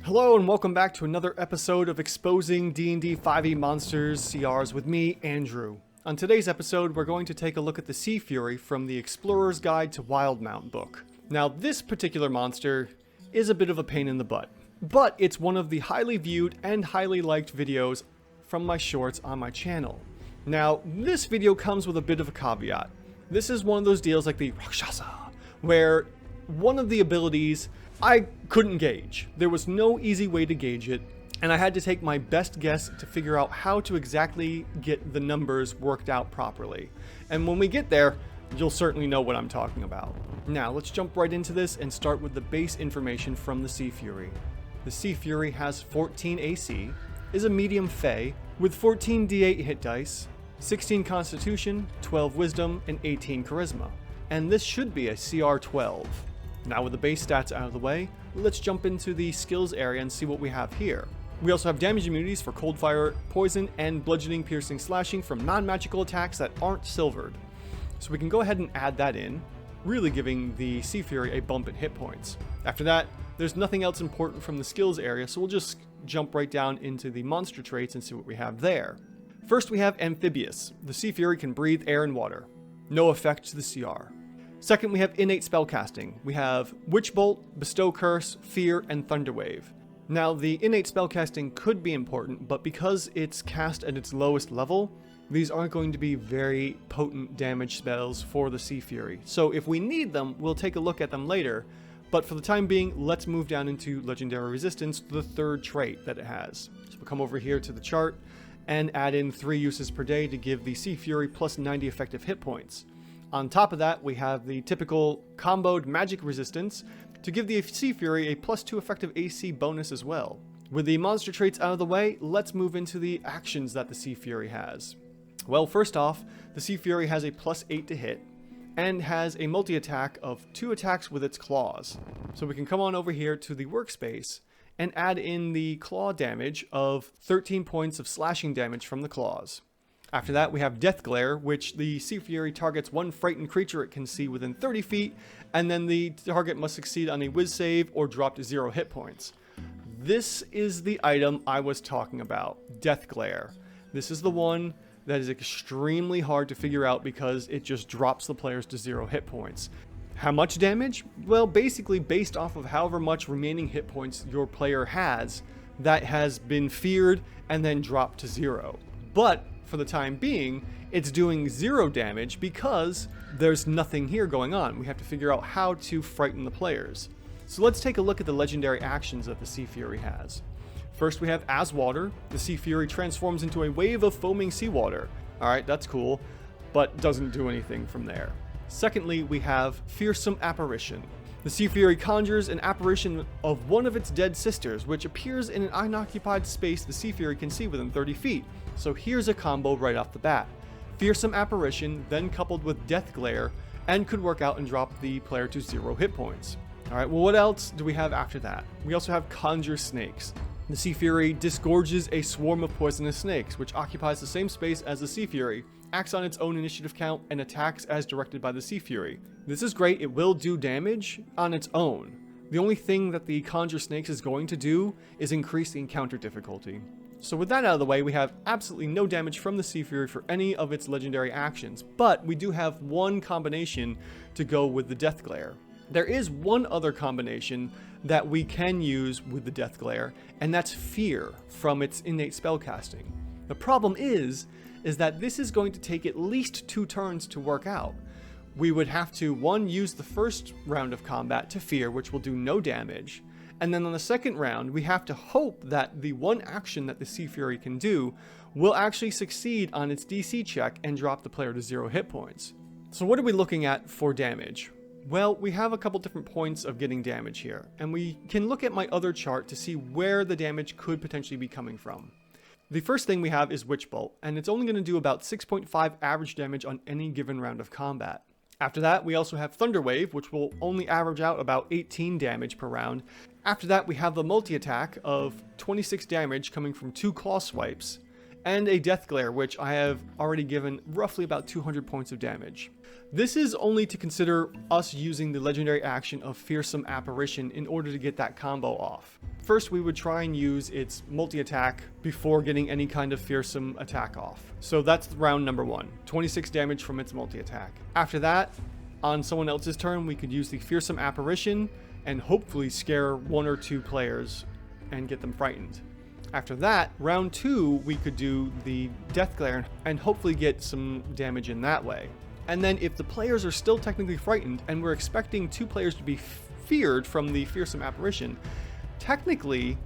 Hello and welcome back to another episode of Exposing D&D 5e Monsters CRs with me, Andrew. On today's episode, we're going to take a look at the Sea Fury from the Explorer's Guide to Wildmount book. Now, this particular monster is a bit of a pain in the butt, but it's one of the highly viewed and highly liked videos from my shorts on my channel. Now, this video comes with a bit of a caveat. This is one of those deals like the Rakshasa, where one of the abilities I couldn't gauge. There was no easy way to gauge it, and I had to take my best guess to figure out how to exactly get the numbers worked out properly. And when we get there, you'll certainly know what I'm talking about. Now, let's jump right into this and start with the base information from the Sea Fury. The Sea Fury has 14 AC, is a medium Fey, with 14 D8 hit dice, 16 Constitution, 12 Wisdom, and 18 Charisma. And this should be a CR 12. Now with the base stats out of the way, let's jump into the skills area and see what we have here. We also have damage immunities for cold fire, poison, and bludgeoning, piercing, slashing from non-magical attacks that aren't silvered. So we can go ahead and add that in, really giving the Sea Fury a bump in hit points. After that, there's nothing else important from the skills area, so we'll just jump right down into the monster traits and see what we have there. First we have Amphibious. The Sea Fury can breathe air and water. No effect to the CR. Second, we have innate spellcasting. We have Witch Bolt, Bestow Curse, Fear, and Thunderwave. Now, the innate spellcasting could be important, but because it's cast at its lowest level, these aren't going to be very potent damage spells for the Sea Fury. So if we need them, we'll take a look at them later, but for the time being, let's move down into Legendary Resistance, the third trait that it has. So we'll come over here to the chart and add in 3 uses per day to give the Sea Fury plus 90 effective hit points. On top of that, we have the typical comboed magic resistance to give the Sea Fury a plus 2 effective AC bonus as well. With the monster traits out of the way, let's move into the actions that the Sea Fury has. Well, first off, the Sea Fury has a plus 8 to hit and has a multi-attack of 2 attacks with its claws. So we can come on over here to the workspace and add in the claw damage of 13 points of slashing damage from the claws. After that, we have Death Glare, which the Sea Fury targets one frightened creature it can see within 30 feet, and then the target must succeed on a Wiz save or drop to 0 hit points. This is the item I was talking about, Death Glare. This is the one that is extremely hard to figure out because it just drops the players to 0 hit points. How much damage? Well, basically based off of however much remaining hit points your player has, that has been feared and then dropped to 0. But for the time being, it's doing 0 damage because there's nothing here going on. We have to figure out how to frighten the players. So let's take a look at the legendary actions that the Sea Fury has. First, we have As Water. The Sea Fury transforms into a wave of foaming seawater. Alright, that's cool, but doesn't do anything from there. Secondly, we have Fearsome Apparition. The Sea Fury conjures an apparition of one of its dead sisters, which appears in an unoccupied space the Sea Fury can see within 30 feet. So here's a combo right off the bat. Fearsome Apparition, then coupled with Death Glare, and could work out and drop the player to 0 hit points. Alright, well what else do we have after that? We also have Conjure Snakes. The Sea Fury disgorges a swarm of poisonous snakes, which occupies the same space as the Sea Fury, acts on its own initiative count, and attacks as directed by the Sea Fury. This is great, it will do damage on its own. The only thing that the Conjure Snakes is going to do is increase the encounter difficulty. So with that out of the way, we have absolutely no damage from the Sea Fury for any of its legendary actions, but we do have one combination to go with the Death Glare. There is one other combination that we can use with the Death Glare, and that's Fear from its innate spellcasting. The problem is that this is going to take at least 2 turns to work out. We would have to, 1, use the first round of combat to Fear, which will do no damage, and then on the second round, we have to hope that the one action that the Sea Fury can do will actually succeed on its DC check and drop the player to 0 hit points. So what are we looking at for damage? Well, we have a couple different points of getting damage here, and we can look at my other chart to see where the damage could potentially be coming from. The first thing we have is Witch Bolt, and it's only going to do about 6.5 average damage on any given round of combat. After that, we also have Thunderwave, which will only average out about 18 damage per round. After that, we have the multi-attack of 26 damage coming from 2 claw swipes, and a Death Glare, which I have already given roughly about 200 points of damage. This is only to consider us using the legendary action of Fearsome Apparition in order to get that combo off. First, we would try and use its multi-attack before getting any kind of fearsome attack off. So that's round number 1, 26 damage from its multi-attack. After that, on someone else's turn, we could use the Fearsome Apparition and hopefully scare 1 or 2 players and get them frightened. After that, round 2, we could do the Death Glare and hopefully get some damage in that way. And then if the players are still technically frightened and we're expecting 2 players to be feared from the Fearsome Apparition, technically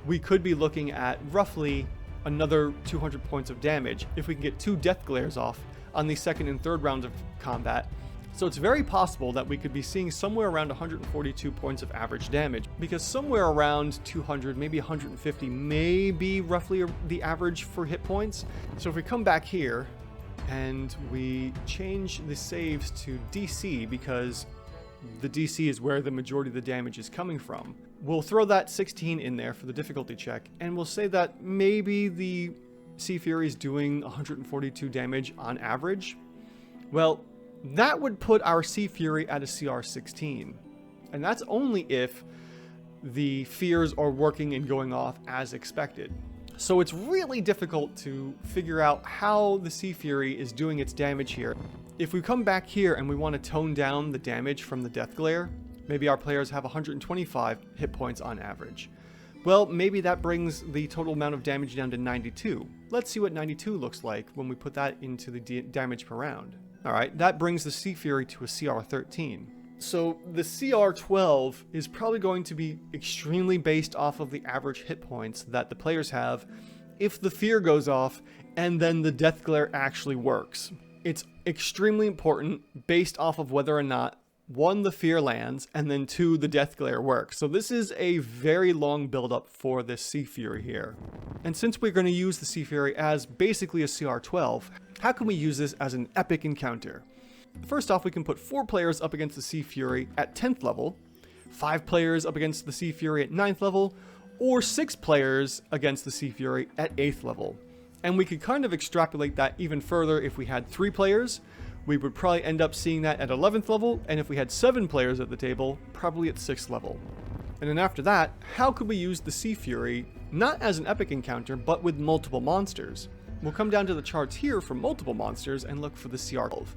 we could be looking at roughly another 200 points of damage if we can get 2 Death Glares off on the second and third rounds of combat. So it's very possible that we could be seeing somewhere around 142 points of average damage, because somewhere around 200, maybe 150 may be roughly the average for hit points. So if we come back here and we change the saves to DC, because the DC is where the majority of the damage is coming from, we'll throw that 16 in there for the difficulty check, and we'll say that maybe the Sea Fury is doing 142 damage on average. Well, that would put our Sea Fury at a CR 16, and that's only if the fears are working and going off as expected. So it's really difficult to figure out how the Sea Fury is doing its damage here. If we come back here and we want to tone down the damage from the Death Glare, maybe our players have 125 hit points on average. Well, maybe that brings the total amount of damage down to 92. Let's see what 92 looks like when we put that into the damage per round. Alright, that brings the Sea Fury to a CR 13. So the CR 12 is probably going to be extremely based off of the average hit points that the players have if the fear goes off and then the Death Glare actually works. It's extremely important based off of whether or not 1, the fear lands, and then 2, the Death Glare works. So this is a very long build-up for this Sea Fury here. And since we're going to use the Sea Fury as basically a CR 12, how can we use this as an epic encounter? First off, we can put 4 players up against the Sea Fury at 10th level, 5 players up against the Sea Fury at 9th level, or 6 players against the Sea Fury at 8th level. And we could kind of extrapolate that even further. If we had 3 players, we would probably end up seeing that at 11th level, and if we had 7 players at the table, probably at 6th level. And then after that, how could we use the Sea Fury not as an epic encounter, but with multiple monsters? We'll come down to the charts here for multiple monsters and look for the CR 12.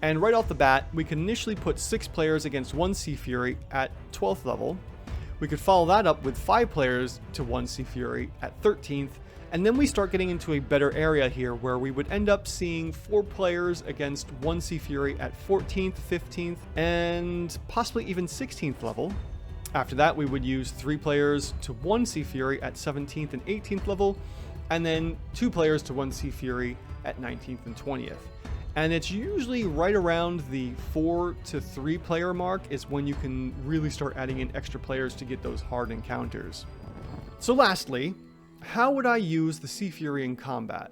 And right off the bat, we can initially put 6 players against 1 Sea Fury at 12th level. We could follow that up with 5 players to 1 Sea Fury at 13th, and then we start getting into a better area here where we would end up seeing 4 players against 1 Sea Fury at 14th, 15th, and possibly even 16th level. After that, we would use 3 players to 1 Sea Fury at 17th and 18th level, and then 2 players to 1 Sea Fury at 19th and 20th. And it's usually right around the 4 to 3 player mark is when you can really start adding in extra players to get those hard encounters. So lastly, how would I use the Sea Fury in combat?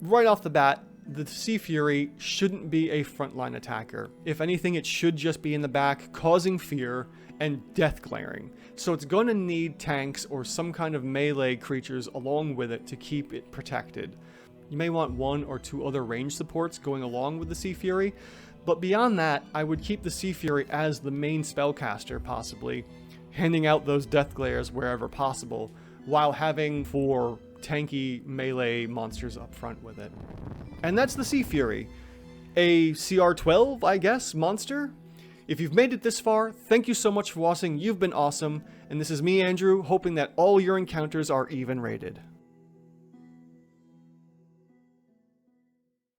Right off the bat, the Sea Fury shouldn't be a frontline attacker. If anything, it should just be in the back, causing fear and death glaring. So it's going to need tanks or some kind of melee creatures along with it to keep it protected. You may want 1 or 2 other range supports going along with the Sea Fury, but beyond that, I would keep the Sea Fury as the main spellcaster possibly, handing out those death glares wherever possible, while having 4 tanky melee monsters up front with it. And that's the Sea Fury. A CR 12, I guess, monster? If you've made it this far, thank you so much for watching. You've been awesome. And this is me, Andrew, hoping that all your encounters are even rated.